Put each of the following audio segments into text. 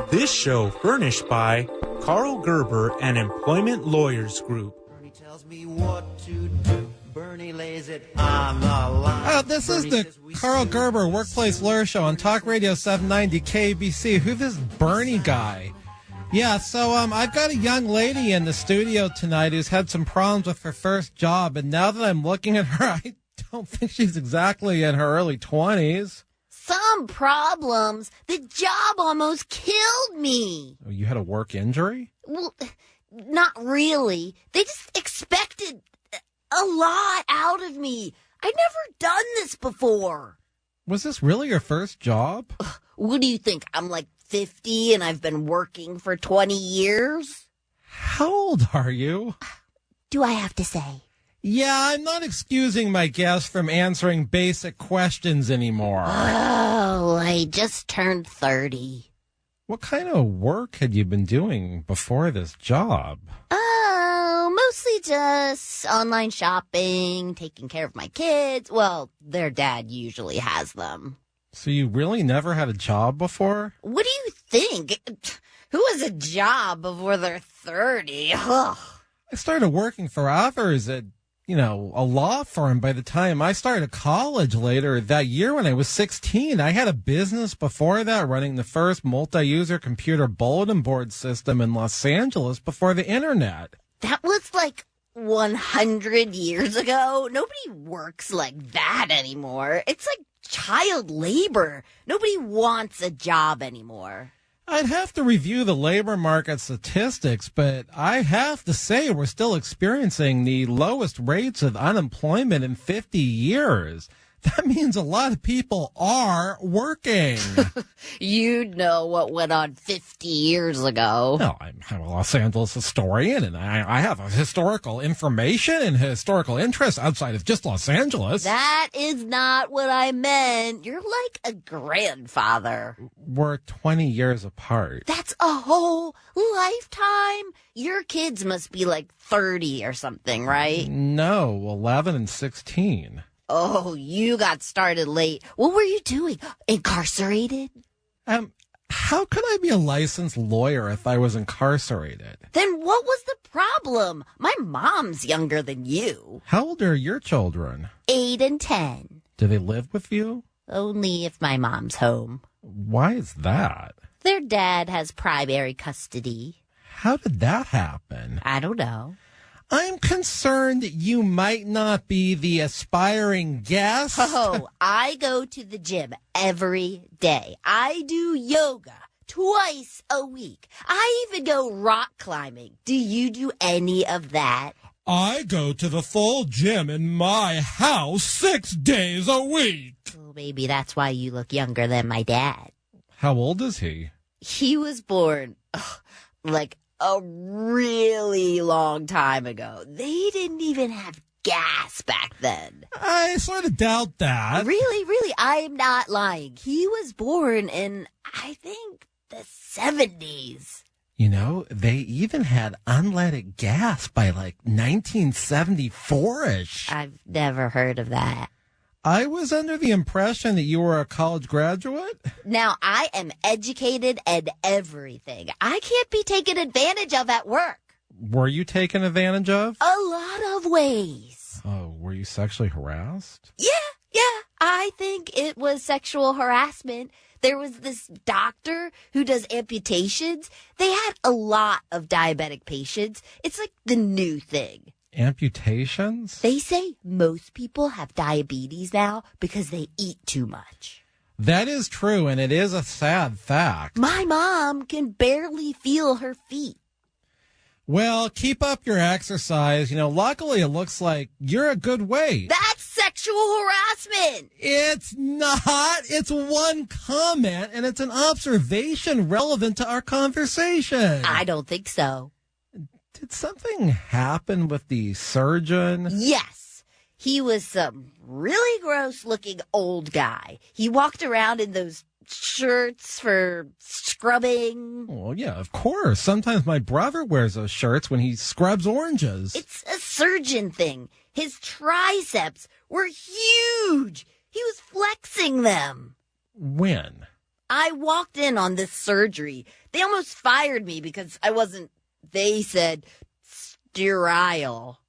This show furnished by Karl Gerber and Employment Lawyers Group. Bernie tells me what to do. Bernie lays it on the line. This is the Karl Gerber Workplace Lawyer Show on Talk Radio 790 KABC. Who's this Bernie guy? Yeah, so I've got a young lady in the studio tonight who's had some problems with her first job, and now that I'm looking at her, I don't think she's exactly in her early 20s. Some problems. The job almost killed me. Oh, you had a work injury? Well, not really. They just expected a lot out of me. I'd never done this before. Was this really your first job? What do you think? I'm like 50 and I've been working for 20 years? How old are you? Do I have to say? Yeah, I'm not excusing my guest from answering basic questions anymore. Oh, I just turned 30. What kind of work had you been doing before this job? Oh, mostly just online shopping, taking care of my kids. Well, their dad usually has them. So you really never had a job before? What do you think? Who has a job before they're 30? Ugh. I started working for others at, a law firm by the time I started college later that year when I was 16. I had a business before that running the first multi-user computer bulletin board system in Los Angeles before the internet. That was like 100 years ago. Nobody works like that anymore. It's like child labor. Nobody wants a job anymore. I'd have to review the labor market statistics, but I have to say we're still experiencing the lowest rates of unemployment in 50 years. That means a lot of people are working. You'd know what went on 50 years ago. Well, I'm a Los Angeles historian, and I have a historical information and historical interest outside of just Los Angeles. That is not what I meant. You're like a grandfather. We're 20 years apart. That's a whole lifetime. Your kids must be like 30 or something, right? No, 11 and 16. Oh, you got started late. What were you doing? Incarcerated? How could I be a licensed lawyer if I was incarcerated? Then what was the problem? My mom's younger than you. How old are your children? 8 and 10. Do they live with you? Only if my mom's home. Why is that? Their dad has primary custody. How did that happen? I don't know. I'm concerned you might not be the aspiring guest. Oh, I go to the gym every day. I do yoga twice a week. I even go rock climbing. Do you do any of that? I go to the full gym in my house 6 days a week. Well, maybe that's why you look younger than my dad. How old is he? He was born like a really long time ago. They didn't even have gas back then. I sort of doubt that. Really, I'm not lying. He was born in, I think, the 70s. They even had unleaded gas by like 1974-ish. I've never heard of that. I was under the impression that you were a college graduate. Now, I am educated and everything. I can't be taken advantage of at work. Were you taken advantage of? A lot of ways. Oh, were you sexually harassed? Yeah. I think it was sexual harassment. There was this doctor who does amputations. They had a lot of diabetic patients. It's like the new thing. Amputations? They say most people have diabetes now because they eat too much. That is true, and it is a sad fact. My mom can barely feel her feet. Well, keep up your exercise. Luckily it looks like you're a good weight. That's sexual harassment. It's not. It's one comment, and it's an observation relevant to our conversation. I don't think so. Did something happen with the surgeon? Yes. He was some really gross-looking old guy. He walked around in those shirts for scrubbing. Well, yeah, of course. Sometimes my brother wears those shirts when he scrubs oranges. It's a surgeon thing. His triceps were huge. He was flexing them. When? I walked in on this surgery. They almost fired me because I wasn't, they said, sterile.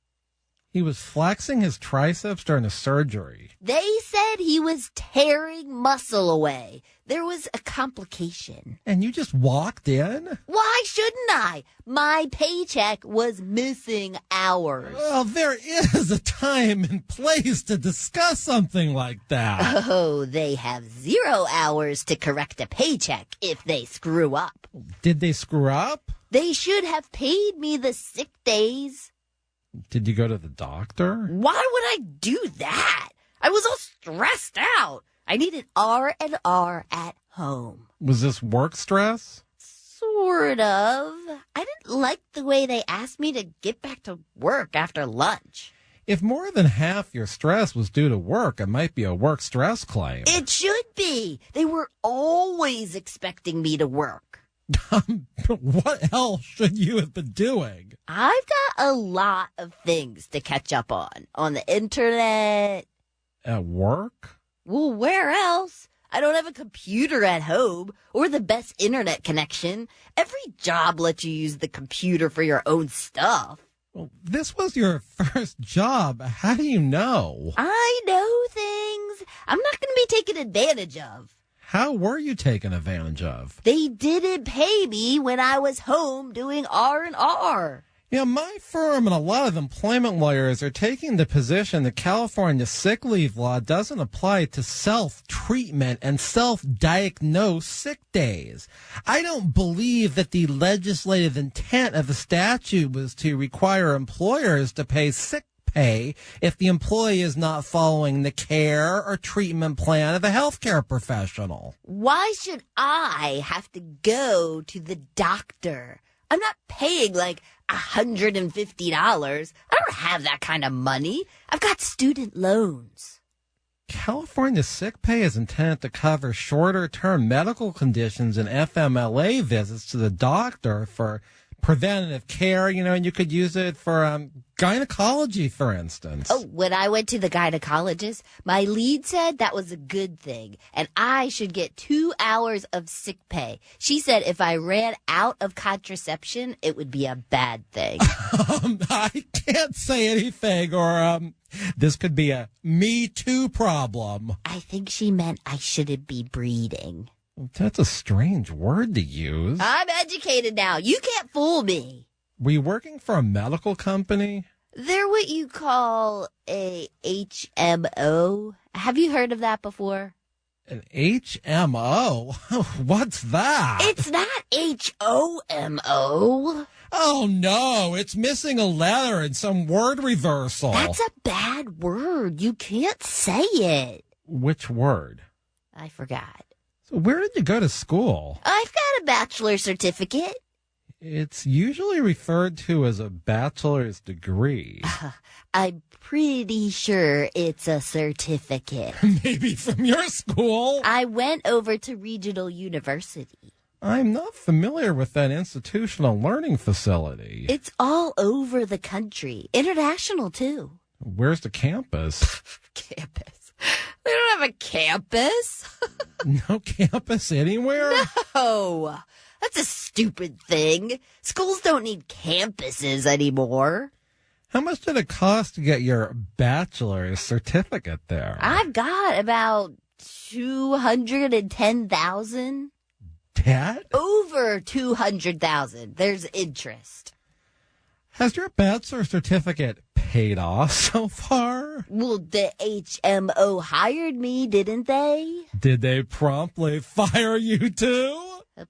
He was flexing his triceps during a surgery. They said he was tearing muscle away. There was a complication. And you just walked in? Why shouldn't I? My paycheck was missing hours. Well, there is a time and place to discuss something like that. Oh, they have 0 hours to correct a paycheck if they screw up. Did they screw up? They should have paid me the sick days. Did you go to the doctor? Why would I do that? I was all stressed out. I needed R&R at home. Was this work stress? Sort of. I didn't like the way they asked me to get back to work after lunch. If more than half your stress was due to work, it might be a work stress claim. It should be. They were always expecting me to work. What else should you have been doing? I've got a lot of things to catch up on the internet. At work? Well, where else? I don't have a computer at home or the best internet connection. Every job lets you use the computer for your own stuff. Well, this was your first job. How do you know? I know things I'm not going to be taken advantage of. How were you taken advantage of? They didn't pay me when I was home doing R&R. Yeah, my firm and a lot of employment lawyers are taking the position that California sick leave law doesn't apply to self-treatment and self-diagnosed sick days. I don't believe that the legislative intent of the statute was to require employers to pay sick pay if the employee is not following the care or treatment plan of a healthcare professional. Why should I have to go to the doctor? I'm not paying like $150. I don't have that kind of money. I've got student loans. California sick pay is intended to cover shorter-term medical conditions and FMLA visits to the doctor for preventative care, and you could use it for gynecology, for instance. Oh, when I went to the gynecologist, my lead said that was a good thing, and I should get 2 hours of sick pay. She said if I ran out of contraception, it would be a bad thing. I can't say anything, or this could be a Me Too problem. I think she meant I shouldn't be breeding. That's a strange word to use. I'm educated now. You can't fool me. Were you working for a medical company? They're what you call a HMO. Have you heard of that before? An HMO? What's that? It's not HOMO. Oh, no. It's missing a letter in some word reversal. That's a bad word. You can't say it. Which word? I forgot. So where did you go to school? I've got a bachelor's certificate. It's usually referred to as a bachelor's degree. I'm pretty sure it's a certificate. Maybe from your school? I went over to Regional University. I'm not familiar with that institutional learning facility. It's all over the country. International, too. Where's the campus? Campus. They don't have a campus. No campus anywhere? No. That's a stupid thing. Schools don't need campuses anymore. How much did it cost to get your bachelor's certificate there? I've got about $210,000. Debt? Over $200,000. There's interest. Has your bachelor's certificate paid off so far? Well, the HMO hired me, didn't they? Did they promptly fire you too?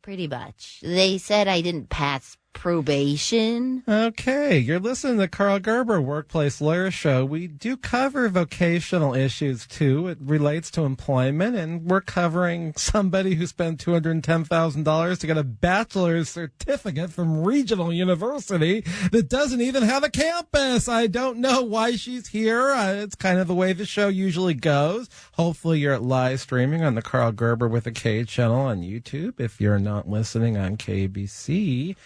Pretty much. They said I didn't pass probation. Okay, you're listening to the Karl Gerber Workplace Lawyer Show. We do cover vocational issues too. It relates to employment, and we're covering somebody who spent $210,000 to get a bachelor's certificate from Regional University that doesn't even have a campus. I don't know why she's here. It's kind of the way the show usually goes. Hopefully you're live streaming on the Karl Gerber with a K channel on YouTube if you're not listening on KABC.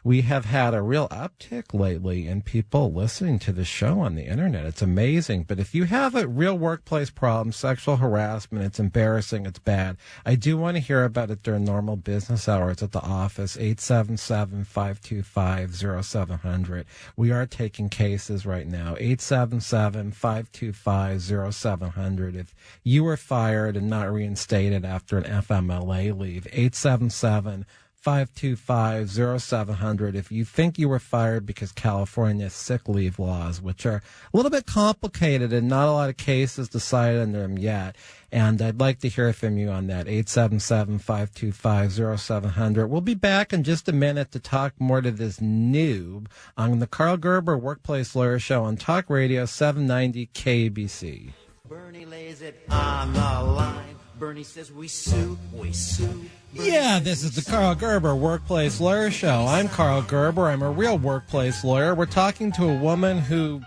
we have had a real uptick lately in people listening to the show on the internet. It's amazing. But if you have a real workplace problem, sexual harassment, it's embarrassing, it's bad, I do want to hear about it during normal business hours at the office, 877-525-0700. We are taking cases right now, 877-525-0700. If you were fired and not reinstated after an FMLA leave, 877-525-0700. If you think you were fired because California's sick leave laws, which are a little bit complicated and not a lot of cases decided under them yet, and I'd like to hear from you on that, 877-525-0700. We'll be back in just a minute to talk more to this Newb on the Karl Gerber Workplace Lawyer Show on Talk Radio 790 KABC. Bernie lays it on the line. Bernie says we sue, we sue. Yeah, this is the Karl Gerber Workplace Lawyer Show. I'm Karl Gerber. I'm a real workplace lawyer. We're talking to a woman who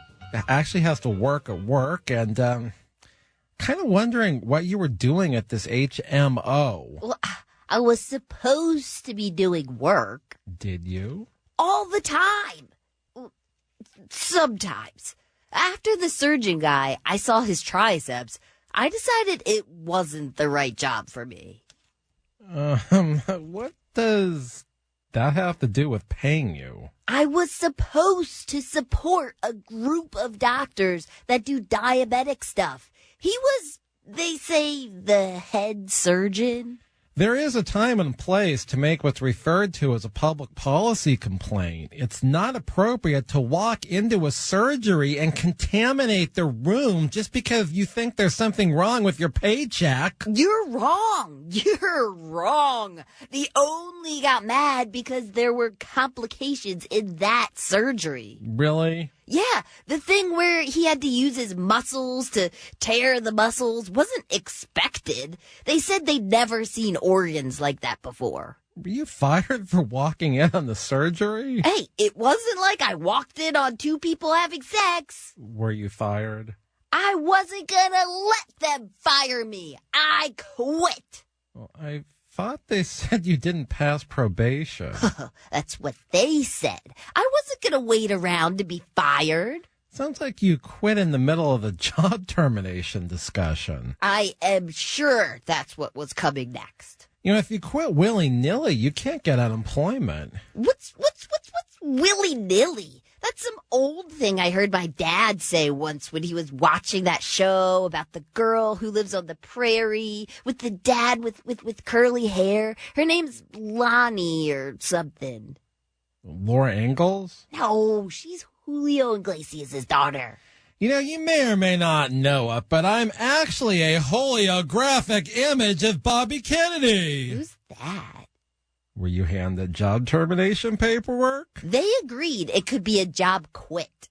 actually has to work at work, and kind of wondering what you were doing at this HMO. Well, I was supposed to be doing work. Did you? All the time. Sometimes. After the surgeon guy, I saw his triceps. I decided it wasn't the right job for me. What does that have to do with paying you? I was supposed to support a group of doctors that do diabetic stuff. He was, they say, the head surgeon. There is a time and place to make what's referred to as a public policy complaint. It's not appropriate to walk into a surgery and contaminate the room just because you think there's something wrong with your paycheck. You're wrong. You're wrong. They only got mad because there were complications in that surgery. Really? Yeah, the thing where he had to use his muscles to tear the muscles wasn't expected. They said they'd never seen organs like that before. Were you fired for walking in on the surgery? Hey, it wasn't like I walked in on two people having sex. Were you fired? I wasn't gonna let them fire me. I quit. Well, I thought they said you didn't pass probation. That's what they said. I wasn't going to wait around to be fired. Sounds like you quit in the middle of the job termination discussion. I am sure that's what was coming next. You know, if you quit willy-nilly, you can't get unemployment. What's willy-nilly? That's some old thing I heard my dad say once when he was watching that show about the girl who lives on the prairie with the dad with curly hair. Her name's Lonnie or something. Laura Ingalls? No, she's Julio Iglesias' daughter. You know, you may or may not know it, but I'm actually a holographic image of Bobby Kennedy. Who's that? Were you handed job termination paperwork? They agreed it could be a job quit.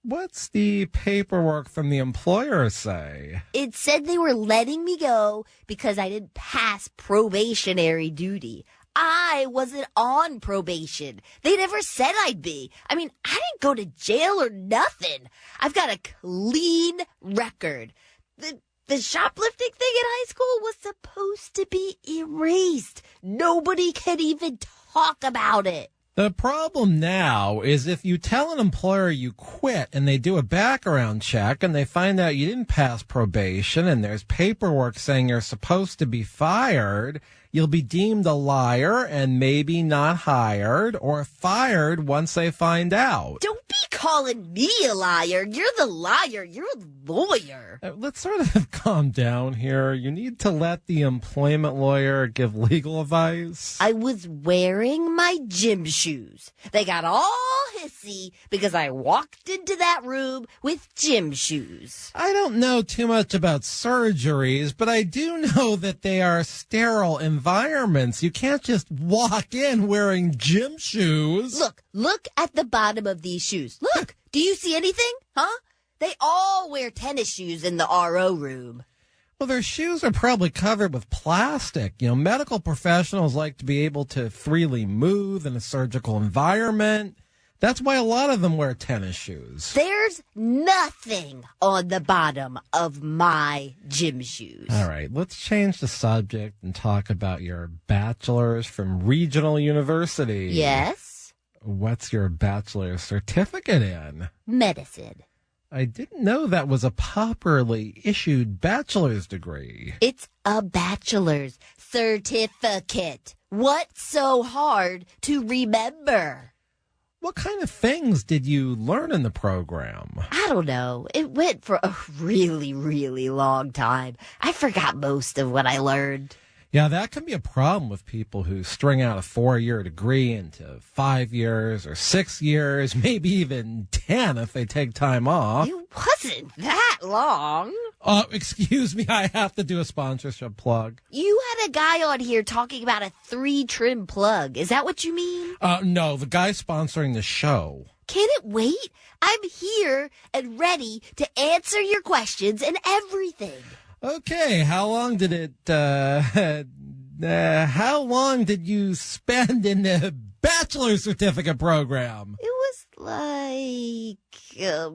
What's the paperwork from the employer say? It said they were letting me go because I didn't pass probationary duty. I wasn't on probation. They never said I'd be. I mean, I didn't go to jail or nothing. I've got a clean record. The shoplifting thing in high school was supposed to be erased. Nobody can even talk about it. The problem now is if you tell an employer you quit and they do a background check and they find out you didn't pass probation and there's paperwork saying you're supposed to be fired, you'll be deemed a liar and maybe not hired or fired once they find out. Don't be calling me a liar. You're the liar. You're a lawyer. Let's sort of calm down here. You need to let the employment lawyer give legal advice. I was wearing my gym shoes. They got all hissy because I walked into that room with gym shoes. I don't know too much about surgeries, but I do know that they are sterile environments. You can't just walk in wearing gym shoes. Look at the bottom of these shoes. Look, do you see anything? Huh? They all wear tennis shoes in the RO room. Well, their shoes are probably covered with plastic. You know, medical professionals like to be able to freely move in a surgical environment. That's why a lot of them wear tennis shoes. There's nothing on the bottom of my gym shoes. All right, let's change the subject and talk about your bachelors from Regional University. Yes? What's your bachelor's certificate in? Medicine. I didn't know that was a popularly issued bachelor's degree. It's a bachelor's certificate. What's so hard to remember? What kind of things did you learn in the program? I don't know. It went for a really, really long time. I forgot most of what I learned. Yeah, that can be a problem with people who string out a 4-year degree into 5 years or 6 years, maybe even 10 if they take time off. It wasn't that long. Excuse me, I have to do a sponsorship plug. You had a guy on here talking about a 3-trim plug. Is that what you mean? No, the guy sponsoring the show. Can it wait? I'm here and ready to answer your questions and everything. Okay, how long did you spend in the bachelor's certificate program? It was like a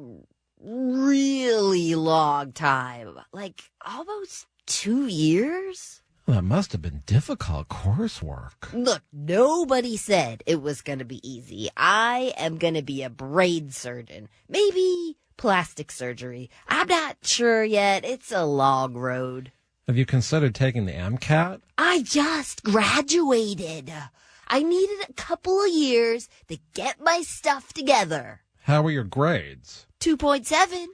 really long time, like almost 2 years. Well, that must have been difficult coursework. Look, nobody said it was going to be easy. I am going to be a brain surgeon. Maybe plastic surgery. I'm not sure yet. It's a long road. Have you considered taking the MCAT? I just graduated. I needed a couple of years to get my stuff together. How were your grades? 2.7.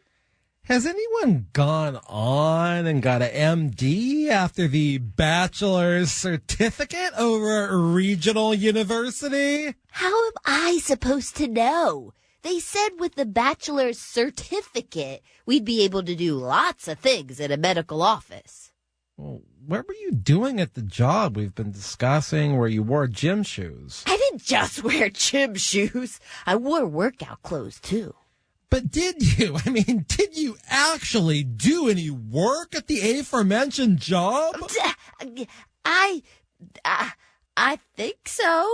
Has anyone gone on and got an MD after the bachelor's certificate over a regional university? How am I supposed to know? They said with the bachelor's certificate, we'd be able to do lots of things in a medical office. Well, what were you doing at the job we've been discussing where you wore gym shoes? I didn't just wear gym shoes. I wore workout clothes, too. But did you? I mean, did you actually do any work at the aforementioned job? I think so.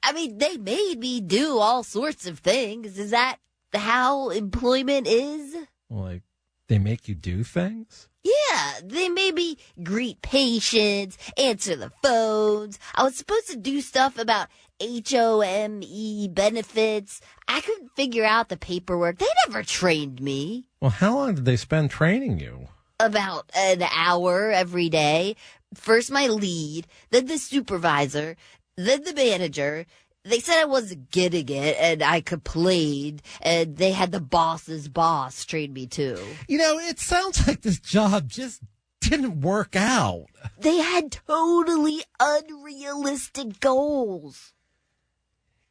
I mean, they made me do all sorts of things. Is that how employment is? Like, they make you do things? Yeah, they made me greet patients, answer the phones. I was supposed to do stuff about HOME benefits. I couldn't figure out the paperwork. They never trained me. Well, how long did they spend training you? About an hour every day. First my lead, then the supervisor, then the manager. They said I wasn't getting it, and I complained, and they had the boss's boss train me too. You know, it sounds like this job just didn't work out. They had totally unrealistic goals.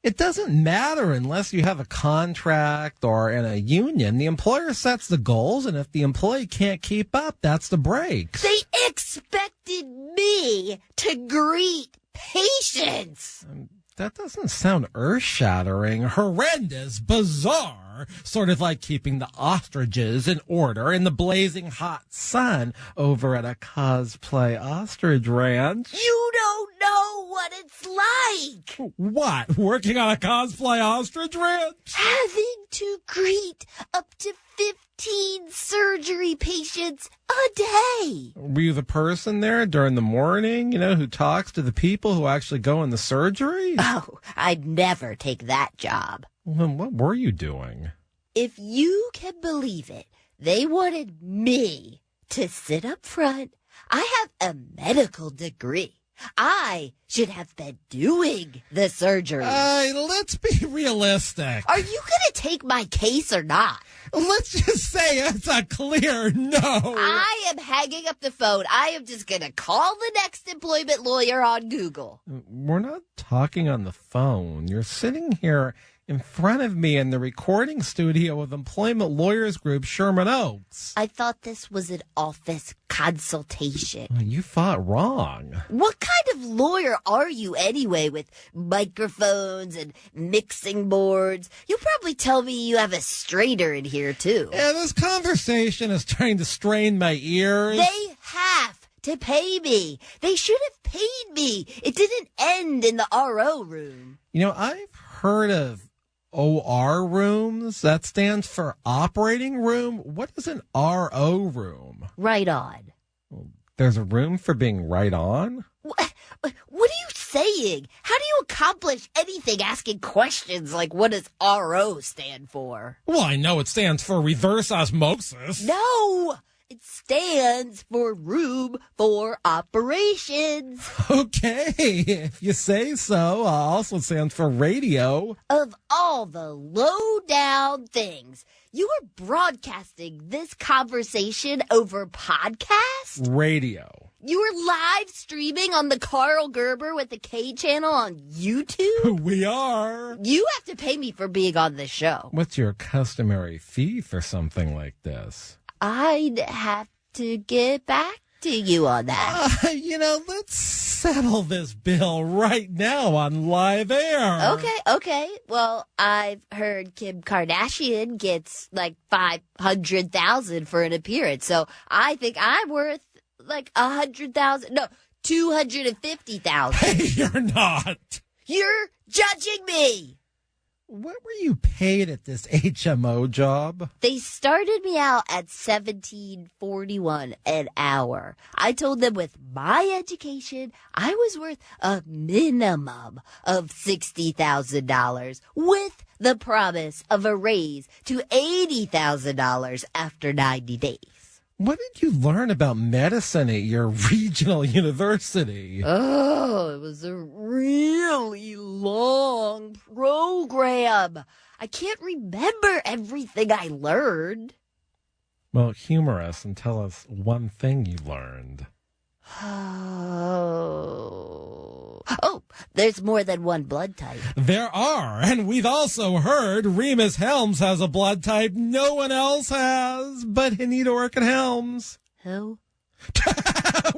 It doesn't matter unless you have a contract or in a union. The employer sets the goals, and if the employee can't keep up, that's the breaks. They expected me to greet patients. That doesn't sound earth-shattering, horrendous, bizarre, sort of like keeping the ostriches in order in the blazing hot sun over at a cosplay ostrich ranch. You don't know what it's like. What, working on a cosplay ostrich ranch? Having to greet up to 15 surgery patients a day. Were you the person there during the morning, who talks to the people who actually go in the surgery? Oh, I'd never take that job. Well, what were you doing? If you can believe it, they wanted me to sit up front. I have a medical degree. I should have been doing the surgery. Let's be realistic. Are you going to take my case or not? Let's just say it's a clear no. I am hanging up the phone. I am just going to call the next employment lawyer on Google. We're not talking on the phone. You're sitting here in front of me in the recording studio of Employment Lawyers Group, Sherman Oaks. I thought this was an office consultation. You thought wrong. What kind of lawyer are you anyway, with microphones and mixing boards? You'll probably tell me you have a strainer in here, too. Yeah, this conversation is trying to strain my ears. They have to pay me. They should have paid me. It didn't end in the RO room. I've heard of OR rooms. That stands for operating room. What is an RO room? Right on. Well, There's a room for being right on? What are you saying? How do you accomplish anything asking questions like what does RO stand for? Well, I know it stands for reverse osmosis. No! It stands for room for operations. Okay, if you say so. Also stands for radio. Of all the low-down things, you are broadcasting this conversation over podcast? Radio. You are live streaming on the Karl Gerber with the K channel on YouTube? We are. You have to pay me for being on this show. What's your customary fee for something like this? I'd have to get back to you on that. Let's settle this bill right now on live air. Okay. Well, I've heard Kim Kardashian gets like $500,000 for an appearance, so I think I'm worth like $100,000. No, $250,000. Hey, you're not. You're judging me. What were you paid at this HMO job? They started me out at $17.41 an hour. I told them with my education, I was worth a minimum of $60,000 with the promise of a raise to $80,000 after 90 days. What did you learn about medicine at your regional university? Oh, it was a really long program. I can't remember everything I learned. Well, humor us and tell us one thing you learned. Oh, there's more than one blood type. There are, and we've also heard Remus Helms has a blood type no one else has, but Anita Orchid Helms. Who?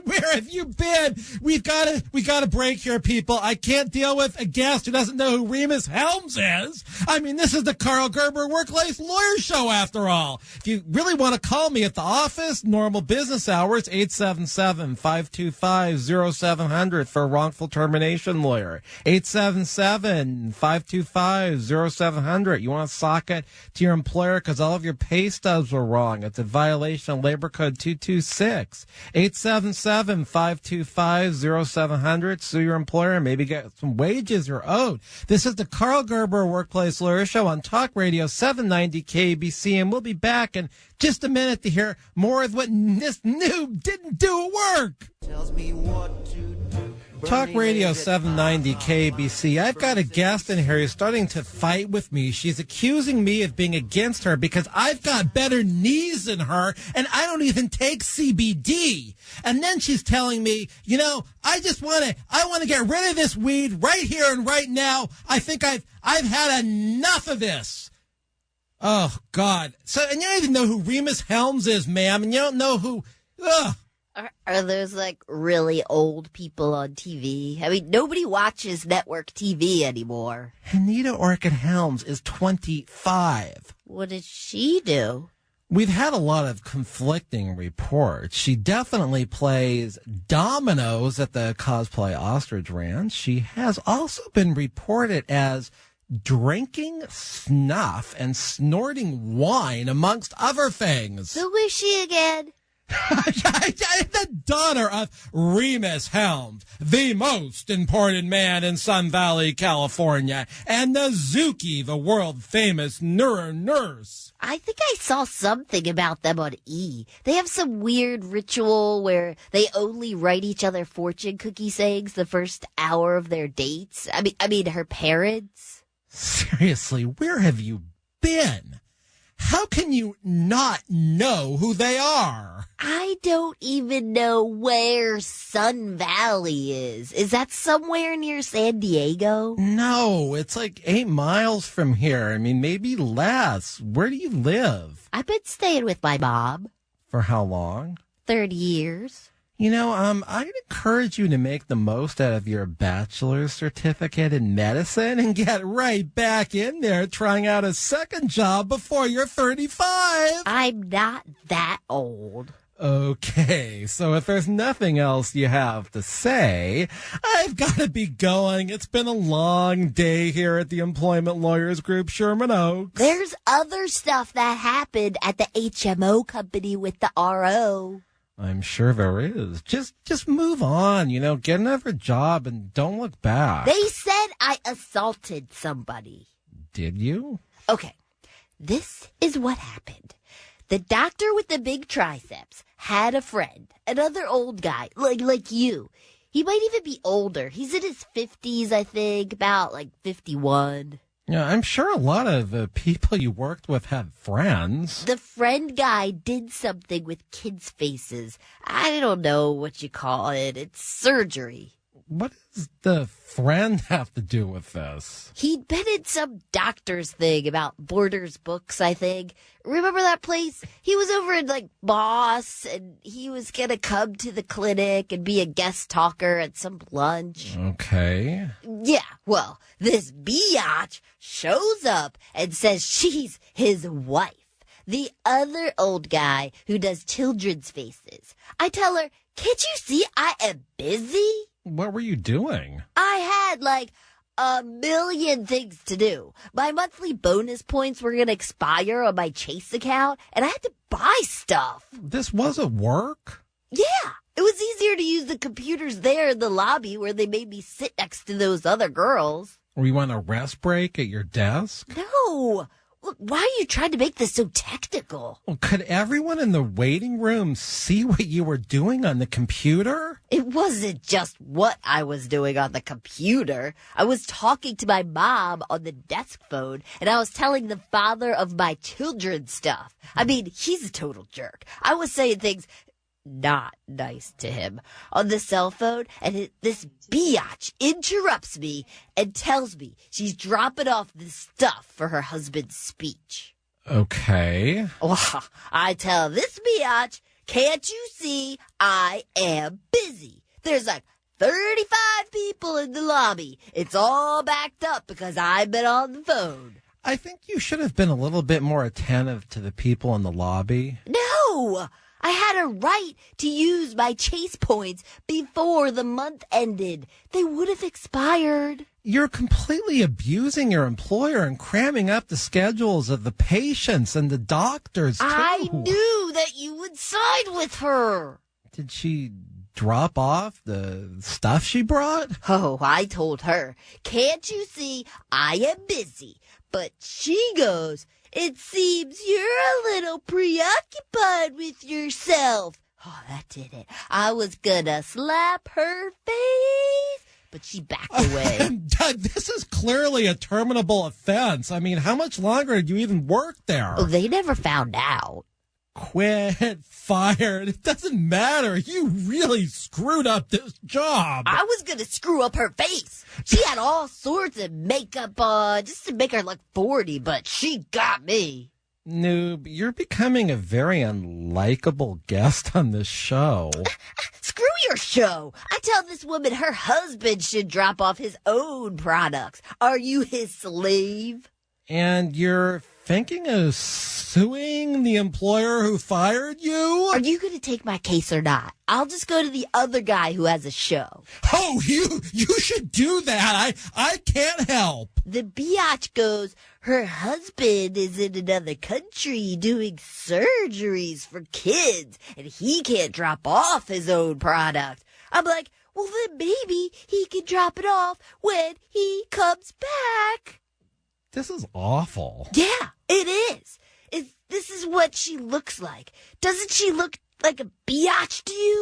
Where have you been? We gotta break here, people. I can't deal with a guest who doesn't know who Remus Helms is. I mean, this is the Karl Gerber Workplace Lawyer Show, after all. If you really want to call me at the office, normal business hours, 877-525-0700 for a wrongful termination lawyer. 877-525-0700. You want to sock it to your employer because all of your pay stubs were wrong. It's a violation of Labor Code 226. 877-525-0700. Sue your employer and maybe get some wages you're owed. This is the Karl Gerber Workplace Lawyer Show on Talk Radio 790 KABC, and we'll be back in just a minute to hear more of what this Newb didn't do at work. Tells me what to do. Talk Radio 790 KABC. I've got a guest in here who's starting to fight with me. She's accusing me of being against her because I've got better knees than her and I don't even take CBD. And then she's telling me, I want to get rid of this weed right here and right now. I think I've had enough of this. Oh God. So, and you don't even know who Remus Helms is, ma'am, and you don't know who, Are those like really old people on TV? I mean, nobody watches network TV anymore. Anita Orchid Helms is 25. What did she do? We've had a lot of conflicting reports. She definitely plays dominoes at the Cosplay Ostrich Ranch. She has also been reported as drinking snuff and snorting wine, amongst other things. Who is she again? The daughter of Remus Helms, the most important man in Sun Valley, California, and Nazuki, the world-famous nurse. I think I saw something about them on E! They have some weird ritual where they only write each other fortune cookie sayings the first hour of their dates. I mean, her parents. Seriously, where have you been? How can you not know who they are? I don't even know where Sun Valley is. Is that somewhere near San Diego? No, it's like 8 miles from here. I mean, maybe less. Where do you live? I've been staying with my mom. For how long? 30 years. I'd encourage you to make the most out of your bachelor's certificate in medicine and get right back in there trying out a second job before you're 35. I'm not that old. Okay, so if there's nothing else you have to say, I've got to be going. It's been a long day here at the Employment Lawyers Group, Sherman Oaks. There's other stuff that happened at the HMO company with the RO. I'm sure there is. Just move on, get another job and don't look back. They said I assaulted somebody. Did you? Okay, this is what happened. The doctor with the big triceps had a friend, another old guy, like you. He might even be older. He's in his 50s, I think, about 51. Yeah, I'm sure a lot of people you worked with had friends. The friend guy did something with kids' faces. I don't know what you call it. It's surgery. What does the friend have to do with this? He'd been in some doctor's thing about Borders Books, I think. Remember that place? He was over in, Boss, and he was gonna come to the clinic and be a guest talker at some lunch. Okay. Yeah, well, this biatch shows up and says she's his wife. The other old guy who does children's faces. I tell her, can't you see I am busy? What were you doing? I had a million things to do. My monthly bonus points were going to expire on my Chase account, and I had to buy stuff. This wasn't work? Yeah, it was easier to use the computers there in the lobby where they made me sit next to those other girls. Were you on a rest break at your desk? No. Look, why are you trying to make this so technical? Well, could everyone in the waiting room see what you were doing on the computer? It wasn't just what I was doing on the computer. I was talking to my mom on the desk phone, and I was telling the father of my children stuff. I mean, he's a total jerk. I was saying things not nice to him on the cell phone, and this biatch interrupts me and tells me she's dropping off the stuff for her husband's speech. Okay. Well, I tell this biatch, can't you see I am busy? There's 35 people in the lobby. It's all backed up because I've been on the phone. I think you should have been a little bit more attentive to the people in the lobby. No! I had a right to use my Chase points before the month ended. They would have expired. You're completely abusing your employer and cramming up the schedules of the patients and the doctors, too. I knew that you would side with her. Did she drop off the stuff she brought? Oh, I told her, can't you see I am busy? But she goes, it seems you're a little preoccupied with yourself. Oh, that did it. I was gonna slap her face, but she backed away. This is clearly a terminable offense. I mean, how much longer did you even work there? Oh, they never found out. Quit, fired. It doesn't matter. You really screwed up this job. I was gonna screw up her face. She had all sorts of makeup on just to make her look 40, but she got me. Newb, you're becoming a very unlikable guest on this show. Screw your show. I tell this woman her husband should drop off his own products. Are you his slave? And you're thinking of suing the employer who fired you? Are you going to take my case or not? I'll just go to the other guy who has a show. Oh, you should do that. I can't help. The biatch goes, her husband is in another country doing surgeries for kids, and he can't drop off his own product. I'm like, well, then maybe he can drop it off when he comes back. This is awful. Yeah, it is. This is what she looks like. Doesn't she look like a biatch to you?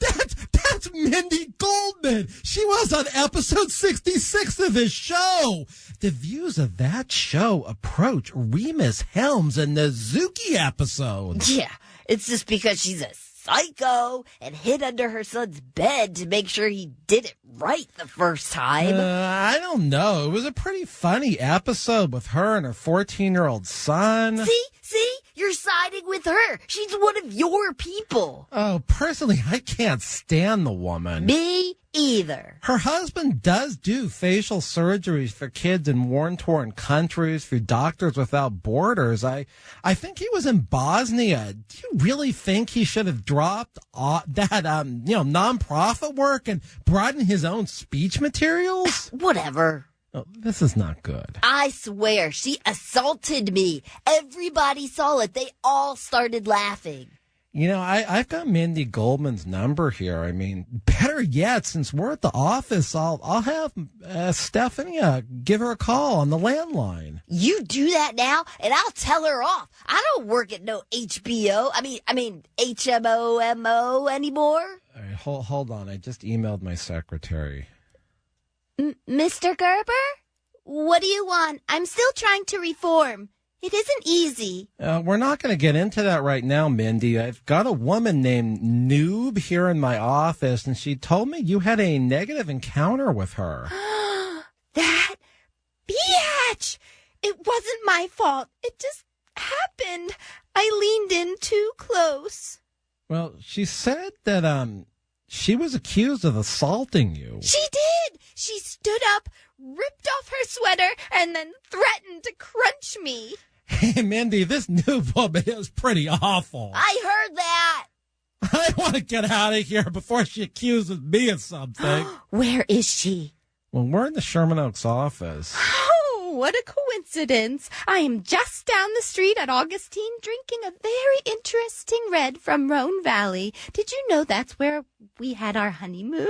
That's Mindy Goldman. She was on episode 66 of his show. The views of that show approach Remus Helms and the Zuki episode. Yeah, it's just because she's a psycho and hid under her son's bed to make sure he did it right the first time. I don't know. It was a pretty funny episode with her and her 14-year-old son. See? You're siding with her. She's one of your people. Oh, personally, I can't stand the woman. Me either. Her husband does do facial surgeries for kids in war-torn countries through Doctors Without Borders. I think he was in Bosnia. Do you really think he should have dropped that nonprofit work and brought in his own speech materials? Whatever. Oh, this is not good. I swear, she assaulted me. Everybody saw it. They all started laughing. I've got Mindy Goldman's number here. I mean, better yet, since we're at the office, I'll have Stephanie give her a call on the landline. You do that now, and I'll tell her off. I don't work at no HBO. I mean HMOMO anymore. All right, hold on. I just emailed my secretary. Mr. Gerber? What do you want? I'm still trying to reform. It isn't easy. We're not going to get into that right now, Mindy. I've got a woman named Newb here in my office, and she told me you had a negative encounter with her. That biatch! It wasn't my fault. It just happened. I leaned in too close. Well, she said that she was accused of assaulting you. She did! She stood up, ripped off her sweater, and then threatened to crunch me. Hey, Mindy, this new woman is pretty awful. I heard that. I want to get out of here before she accuses me of something. Where is she? Well, we're in the Sherman Oaks office. Oh, what a coincidence. I am just down the street at Augustine drinking a very interesting red from Roan Valley. Did you know that's where we had our honeymoon?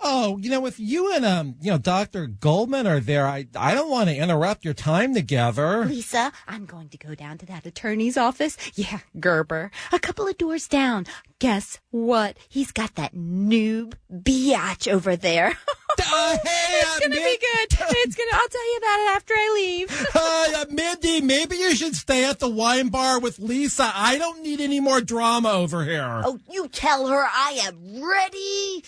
Oh, if you and, Dr. Goldman are there, I don't want to interrupt your time together. Lisa, I'm going to go down to that attorney's office. Yeah, Gerber. A couple of doors down. Guess what? He's got that Newb biatch over there. It's going to be good. I'll tell you about it after I leave. Mindy, maybe you should stay at the wine bar with Lisa. I don't need any more drama over here. Oh, you tell her I am ready.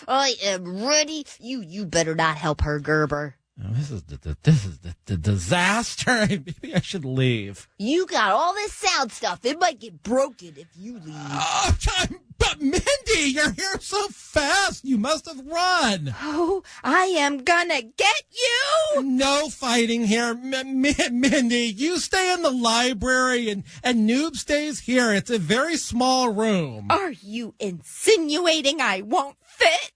I am ready. You better not help her, Gerber. Oh, this is the disaster. Maybe I should leave. You got all this sound stuff. It might get broken if you leave. But Mindy, you're here so fast. You must have run. Oh, I am gonna get you. No fighting here. Mindy, you stay in the library and Newb stays here. It's a very small room. Are you insinuating I won't fit?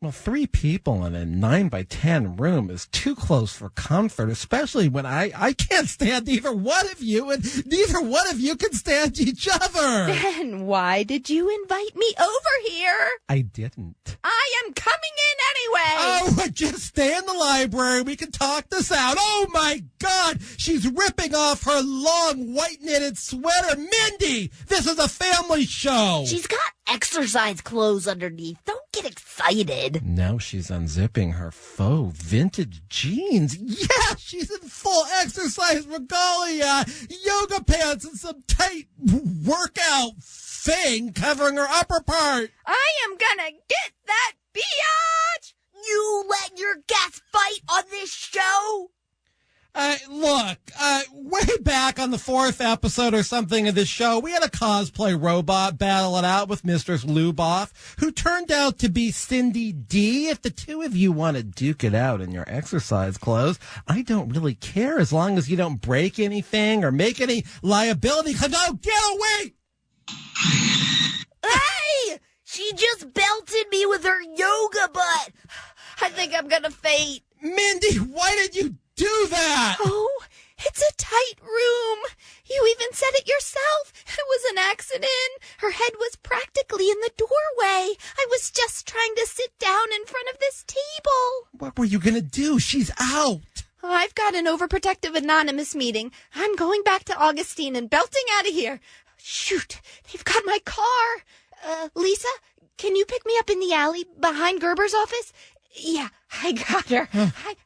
Well, 3 people in a 9x10 room is too close for comfort, especially when I can't stand either one of you, and neither one of you can stand each other. Then why did you invite me over here? I didn't. I am coming in anyway. Oh, just stay in the library. We can talk this out. Oh, my God. She's ripping off her long white knitted sweater. Mindy, this is a family show. She's got exercise clothes underneath. Don't get excited. Now she's unzipping her faux vintage jeans. Yeah, she's in full exercise regalia, yoga pants, and some tight workout thing covering her upper part. I am gonna get that biatch. You let your guests fight on this show? Look, way back on the 4th episode or something of this show, we had a cosplay robot battle it out with Mistress Luboff, who turned out to be Cindy D. If the two of you want to duke it out in your exercise clothes, I don't really care as long as you don't break anything or make any liability. No, get away! Hey! She just belted me with her yoga butt. I think I'm gonna faint. Mindy, why did you do that? Oh, it's a tight room. You even said it yourself. It was an accident. Her head was practically in the doorway. I was just trying to sit down in front of this table. What were you going to do? She's out. I've got an overprotective anonymous meeting. I'm going back to Augustine and belting out of here. Shoot, they've got my car. Lisa, can you pick me up in the alley behind Gerber's office? Yeah, I got her.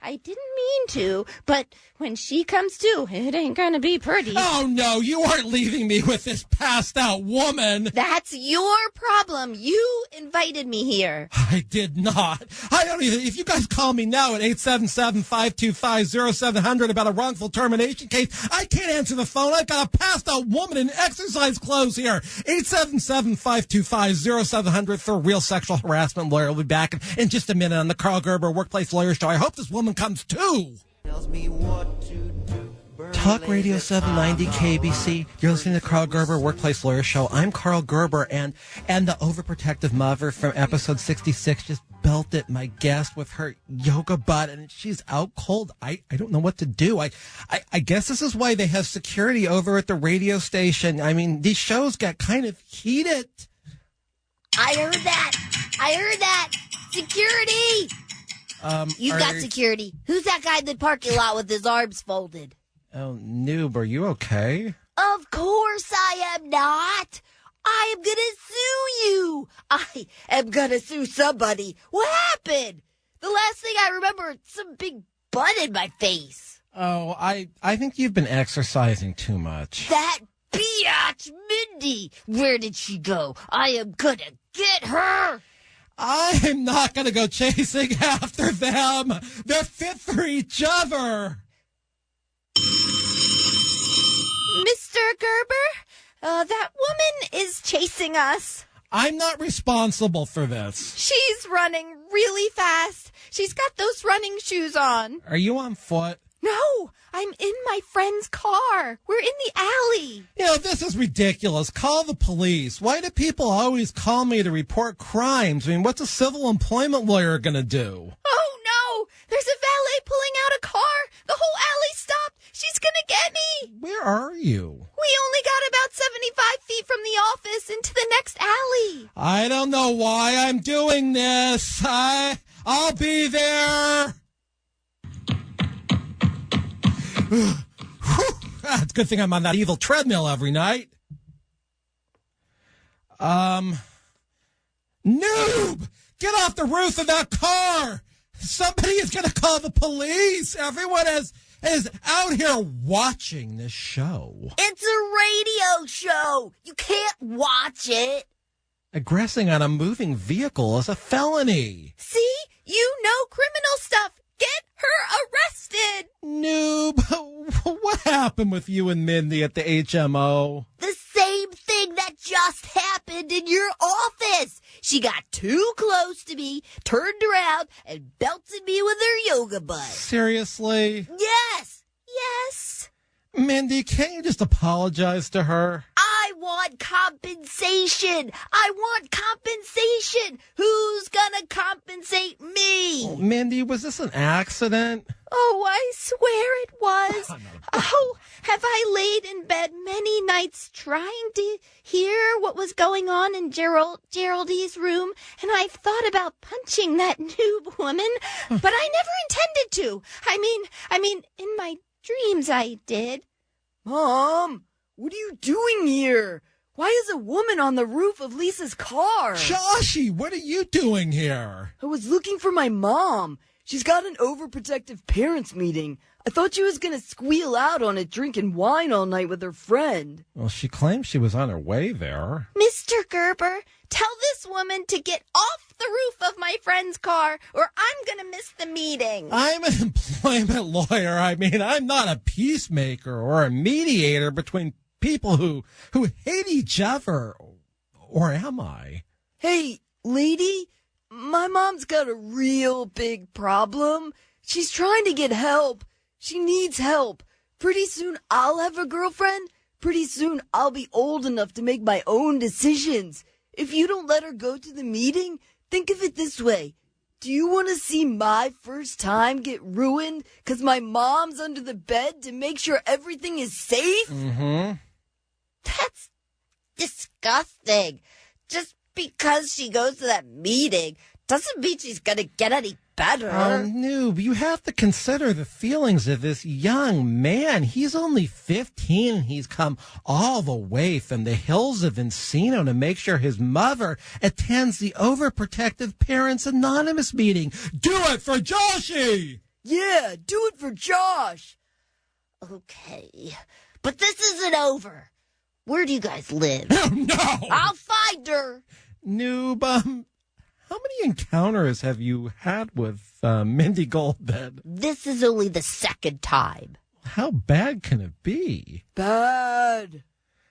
I didn't mean to, but when she comes to, it ain't gonna be pretty. Oh, no, you aren't leaving me with this passed-out woman. That's your problem. You invited me here. I did not. I don't even... If you guys call me now at 877-525-0700 about a wrongful termination case, I can't answer the phone. I've got a passed-out woman in exercise clothes here. 877-525-0700 for a real sexual harassment lawyer. We'll be back in just a minute on the Karl Gerber Workplace Lawyer Show. I hope this woman comes too. Tells me what to do. Talk Radio 790 KABC. You're listening to Karl Gerber, Workplace Lawyer Show. I'm Karl Gerber, and the overprotective mother from episode 66 just belted my guest with her yoga butt, and she's out cold. I don't know what to do. I guess this is why they have security over at the radio station. I mean, these shows got kind of heated. I heard that. Security. You've got security. Who's that guy in the parking lot with his arms folded? Oh, Newb, are you okay? Of course I am not. I am gonna sue you. I am gonna sue somebody. What happened? The last thing I remember, some big butt in my face. Oh, I think you've been exercising too much. That biatch Mindy. Where did she go? I am gonna get her. I'm not gonna go chasing after them. They're fit for each other. Mr. Gerber, that woman is chasing us. I'm not responsible for this. She's running really fast. She's got those running shoes on. Are you on foot? No, I'm in my friend's car. We're in the alley. You know, this is ridiculous. Call the police. Why do people always call me to report crimes? I mean, what's a civil employment lawyer going to do? Oh, no. There's a valet pulling out a car. The whole alley stopped. She's going to get me. Where are you? We only got about 75 feet from the office into the next alley. I don't know why I'm doing this. I'll be there. It's a good thing I'm on that evil treadmill every night. Newb! Get off the roof of that car! Somebody is going to call the police! Everyone is out here watching this show. It's a radio show. You can't watch it. Aggressing on a moving vehicle is a felony. See? You know criminal stuff. Get her arrested. Newb, what happened with you and Mindy at the HMO? The same thing that just happened in your office. She got too close to me, turned around, and belted me with her yoga butt. Seriously? Yes. Mindy, can't you just apologize to her? I want compensation. Who's gonna compensate me? Oh, Mindy, was this an accident? Oh, I swear it was. Oh, have I laid in bed many nights trying to hear what was going on in Geraldine's room, and I've thought about punching that Newb woman, but I never intended to. I mean, in my dreams I did. Mom, what are you doing here? Why is a woman on the roof of Lisa's car? Joshy, what are you doing here? I was looking for my mom. She's got an overprotective parents meeting. I thought she was going to squeal out on it drinking wine all night with her friend. Well, she claimed she was on her way there. Mr. Gerber, tell this woman to get off the roof of my friend's car, or I'm going to miss the meeting. I'm an employment lawyer. I mean, I'm not a peacemaker or a mediator between people who hate each other. Or am I? Hey, lady, my mom's got a real big problem. She's trying to get help. She needs help. Pretty soon I'll have a girlfriend. Pretty soon I'll be old enough to make my own decisions. If you don't let her go to the meeting, think of it this way. Do you want to see my first time get ruined because my mom's under the bed to make sure everything is safe? Mm-hmm. That's disgusting. Just because she goes to that meeting doesn't mean she's gonna get any better. Oh, Newb, you have to consider the feelings of this young man. He's only 15 and he's come all the way from the hills of Encino to make sure his mother attends the Overprotective Parents Anonymous meeting. Do it for Joshy! Yeah, do it for Josh. Okay, but this isn't over. Where do you guys live? Oh, no! I'll find her. Newb, how many encounters have you had with Mindy Goldman? This is only the second time. How bad can it be? Bad.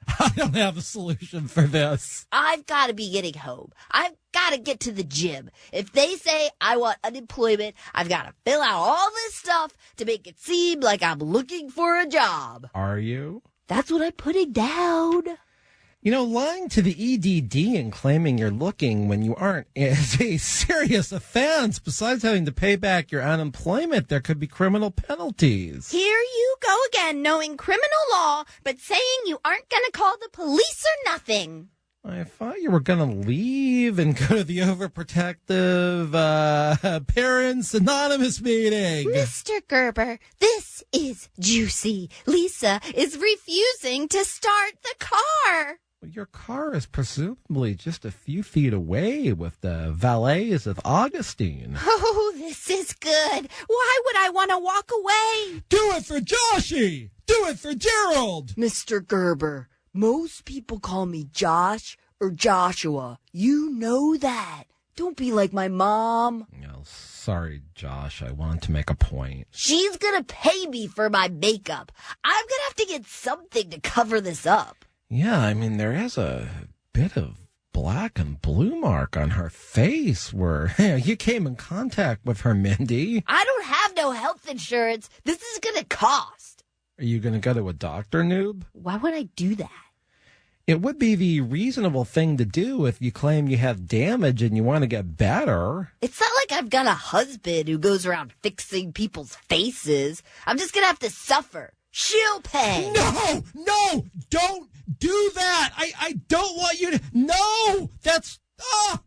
I don't have a solution for this. I've got to be getting home. I've got to get to the gym. If they say I want unemployment, I've got to fill out all this stuff to make it seem like I'm looking for a job. Are you? That's what I'm putting down. You know, lying to the EDD and claiming you're looking when you aren't is a serious offense. Besides having to pay back your unemployment, there could be criminal penalties. Here you go again, knowing criminal law, but saying you aren't going to call the police or nothing. I thought you were going to leave and go to the overprotective Parents Anonymous meeting. Mr. Gerber, this is juicy. Lisa is refusing to start the car. Your car is presumably just a few feet away with the valets of Augustine. Oh, this is good. Why would I want to walk away? Do it for Joshy! Do it for Gerald! Mr. Gerber, most people call me Josh or Joshua. You know that. Don't be like my mom. Oh, sorry, Josh. I wanted to make a point. She's going to pay me for my makeup. I'm going to have to get something to cover this up. Yeah, I mean, there is a bit of black and blue mark on her face where you came in contact with her, Mindy. I don't have no health insurance. This is going to cost. Are you going to go to a doctor, Newb? Why would I do that? It would be the reasonable thing to do if you claim you have damage and you want to get better. It's not like I've got a husband who goes around fixing people's faces. I'm just going to have to suffer. She'll pay. No, don't do that. I don't want you to. No, that's. Oh.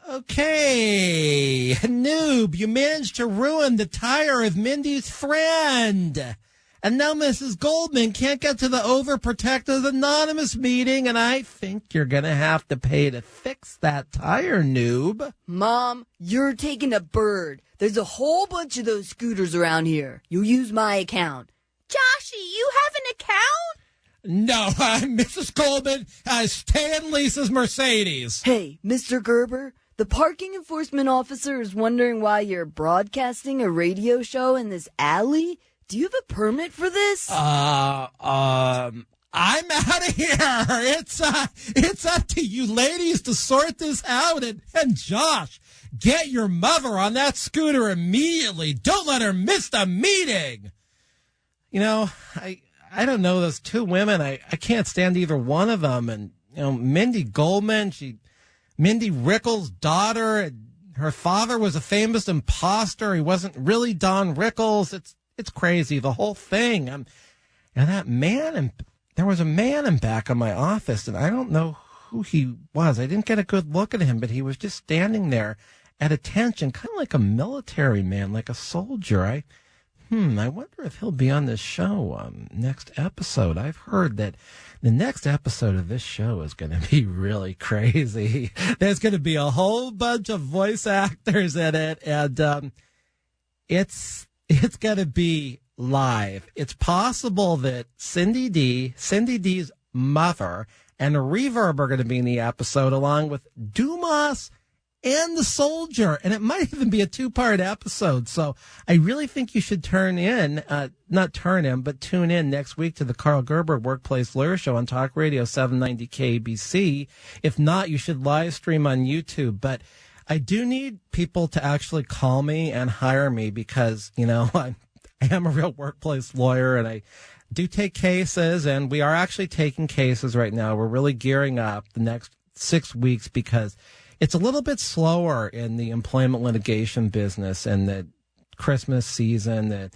Okay, Newb, you managed to ruin the tire of Mindy's friend. And now Mrs. Goldman can't get to the overprotective anonymous meeting, and I think you're going to have to pay to fix that tire, Newb. Mom, you're taking a bird. There's a whole bunch of those scooters around here. You'll use my account. Joshy, you have an account? No, Mrs. Goldman, stay in Lisa's Mercedes. Hey, Mr. Gerber, the parking enforcement officer is wondering why you're broadcasting a radio show in this alley. Do you have a permit for this? I'm out of here. It's up to you ladies to sort this out. And Josh, get your mother on that scooter immediately. Don't let her miss the meeting. You know, I don't know those two women. I can't stand either one of them. And, you know, Mindy Goldman, Mindy Rickels' daughter, her father was a famous imposter. He wasn't really Don Rickels. It's crazy, the whole thing. And that man, and there was a man in back of my office, and I don't know who he was. I didn't get a good look at him, but he was just standing there at attention, kind of like a military man, like a soldier. I wonder if he'll be on this show next episode. I've heard that the next episode of this show is going to be really crazy. There's going to be a whole bunch of voice actors in it, and it's going to be live. It's possible that Cindy D's mother, and Reverb are going to be in the episode along with Dumas and the soldier. And it might even be a 2-part episode. So I really think you should tune in next week to the Karl Gerber Workplace Lawyer Show on Talk Radio 790 KABC. If not, you should live stream on YouTube. But I do need people to actually call me and hire me because, you know, I am a real workplace lawyer and I do take cases, and we are actually taking cases right now. We're really gearing up the next 6 weeks because it's a little bit slower in the employment litigation business and the Christmas season, the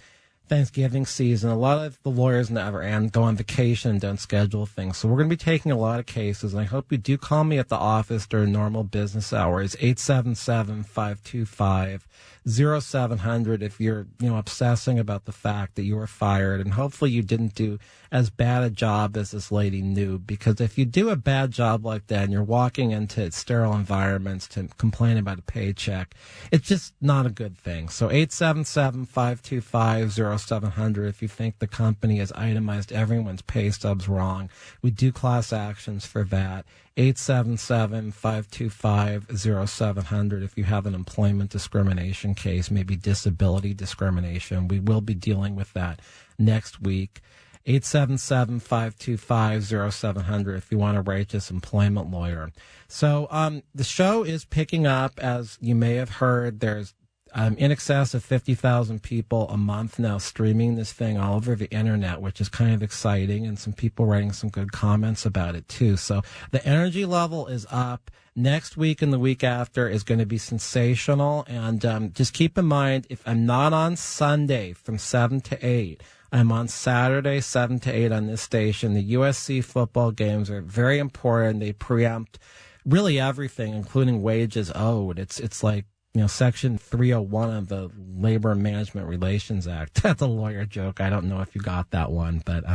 Thanksgiving season. A lot of the lawyers never go on vacation and don't schedule things. So we're going to be taking a lot of cases, and I hope you do call me at the office during normal business hours, 877-525-0700 if you're, obsessing about the fact that you were fired. And hopefully you didn't do as bad a job as this lady Newb, because if you do a bad job like that and you're walking into sterile environments to complain about a paycheck, it's just not a good thing. So 877-525-0700 if you think the company has itemized everyone's pay stubs wrong. We do class actions for that. 877-525-0700 if you have an employment discrimination case, maybe disability discrimination. We will be dealing with that next week. 877-525-0700 if you want to write this employment lawyer. So the show is picking up, as you may have heard. There's in excess of 50,000 people a month now streaming this thing all over the internet, which is kind of exciting, and some people writing some good comments about it too. So the energy level is up. Next week and the week after is going to be sensational. And just keep in mind, if I'm not on Sunday from 7 to 8, I'm on Saturday, 7 to 8 on this station. The USC football games are very important. They preempt really everything, including wages owed. It's like, Section 301 of the Labor Management Relations Act. That's a lawyer joke. I don't know if you got that one. But,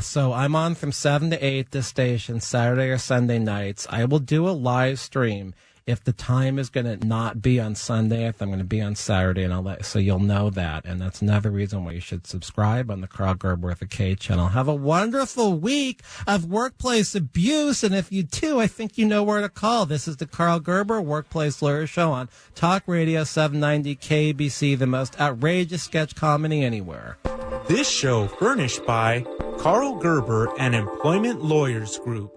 so I'm on from 7 to 8 this station, Saturday or Sunday nights. I will do a live stream if the time is going to not be on Sunday, if I'm going to be on Saturday, and so you'll know that. And that's another reason why you should subscribe on the Karl Gerber with a K channel. Have a wonderful week of workplace abuse. And if you do, I think you know where to call. This is the Karl Gerber Workplace Lawyer Show on Talk Radio 790 KABC, the most outrageous sketch comedy anywhere. This show furnished by Karl Gerber and Employment Lawyers Group.